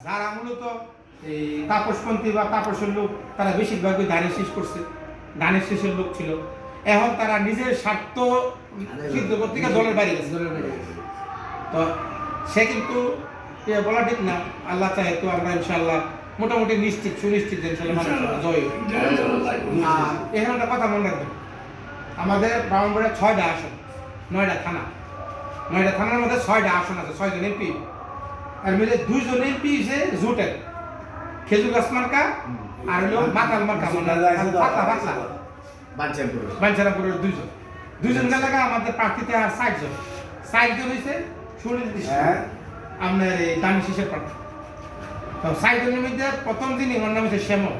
যারা মূলত এই তাপসপন্থী বা তাপসের লোক তারা বেশিরভাগই ধানের শীষ করছে, ধানের শীষের লোক ছিল। এখন তারা নিজের স্বার্থ সিদ্ধ করতে গিয়ে দলের বাইরে গেছে। তো সে কিন্তু বলা ঠিক না, আল্লাহ চাহে তো আমরা ইনশাআল্লাহ মোটামুটি নিশ্চিত সুনিশ্চিত ইনশাআল্লাহ জয়। এখানে একটা কথা মনে রাখবেন, আমাদের ব্রাহ্মণবাড়িয়া 6টা আসন, 9টা থানা, 9টা থানার মধ্যে 6টা আসন আছে, 6 জন এমপি। আর মিলে 2 জন এমপি এসে জোটের খেজুর গাছ মার্কা আর হলো মাতাল মার্কা, পাতলা পাতলা বাঞ্ছারামপুরের 2 জন গেলে আমাদের প্রার্থীতে আর 60 জন হয়েছে সুনির্দিষ্ট আপনার এই দামি শীষের প্রার্থী। তো 60 জনের মধ্যে প্রথম দিনই ওর নাম হচ্ছে শ্যামল,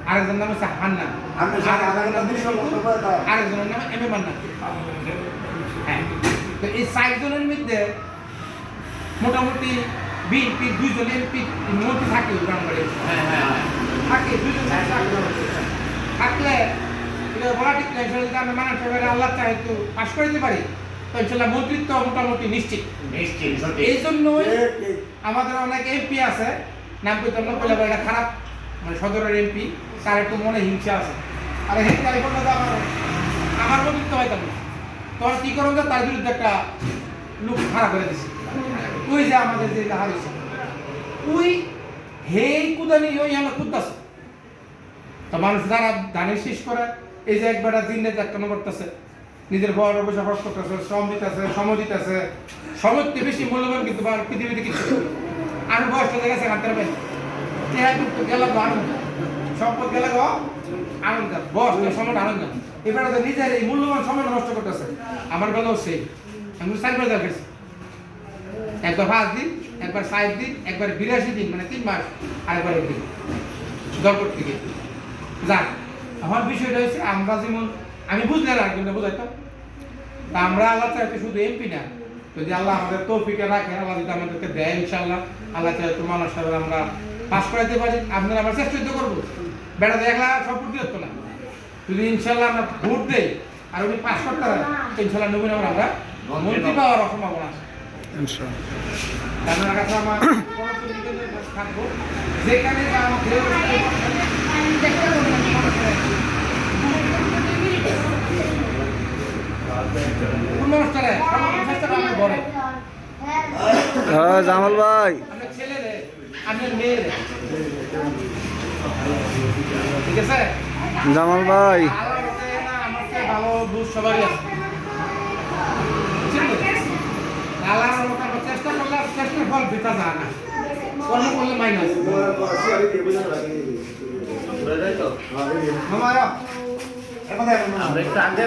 আরেকজন নাম হচ্ছে হান্না, আরেকজনের নাম এম এ মান্না। হ্যাঁ, তো এই 60 জনের মধ্যে মোটামুটি বিএনপি 2 জন এমপি মন্ত্রী থাকে ব্রাহ্মণবাড়িয়া থাকে, 2 জন থাকলে এটা বলা ঠিক না। যদি আমরা মানা সবাই আল্লাহ চাহে তো পাশ করে দিতে পারি তো ইনশাআল্লাহ মন্ত্রিত্ব মোটামুটি নিশ্চিত। এই জন্যই আমাদের অনেক এমপি আছে, নাম করতে আমরা বলে এটা খারাপ, মানে সদরের এমপি তার একটু মনে হিংসা আছে। আর এই টেলিফোনটা তো আমার মন্ত্রিত্ব হয়তাম না, তোর কি করো যে তার বিরুদ্ধে একটা লোক খারাপ করে দিচ্ছে। ওই যে আমাদের যে হারিয়েছে ওই হেই কুদানি ওই আমার কুদাছে। তো মানুষ যারা ধানের শীষ করে এই যে একবার দিন রাত একটা করতেছে, নিজের বড় পয়সা খরচ করতেছে, শ্রম দিতেছে, সময় দিতেছে। সময়কে বেশি মূল্যবান কিন্তু পৃথিবীতে কিছু আমি বয়সটা দেখেছি হাঁটতে পারি গেল আনন্দ, সম্পদ গেলে আনন্দ, বস সময়টা আনন্দ। এবার নিজের এই মূল্যবান সময়টা নষ্ট করতেছে। আমার বেলাও সেই আমি 4 বার দেখেছি, একবার 5 দিন, একবার 60 দিন, একবার 82 দিন, মানে 3 মাস, আরেকবার 1 দিন দল করতে গিয়ে যাক। আমার বিষয়টা হচ্ছে আমরা যেমন আমি বুঝলে না কিন্তু বুঝাইতো আমরা আল্লাহ চাইতে শুধু এমপি না, যদি আল্লাহ আমাদের তৌফিকে রাখে, আল্লাহ যদি আমাদেরকে দেয় ইনশাআল্লাহ আল্লাহ চাইতে মানুষ সাহেব আমরা পাস করাইতে পারি। আপনারা আমরা চেষ্টা করবো, বেড়া দেখলা সম্পূর্ণ হতো না। যদি ইনশাআল্লাহ আমরা ভোট দেই আর উনি পাস করতে পারেন ইনশাআল্লাহ নবীন আমরা মন্ত্রী পাওয়ার সম্ভাবনা আছে আপনার কাছে। আমার থাকবো যেখানে জামাল ভাই, আপনার ছেলে রে, আপনার মেয়ে রে, ঠিক আছে জামাল ভাই, আমার ভালো বুঝ সবারই আছে। আল্লাহর মতো আমরা চেষ্টা করলে চেষ্টার ফল বৃথা যায় না, কর্ম করলে মাইনাস। আমরা একটু আগে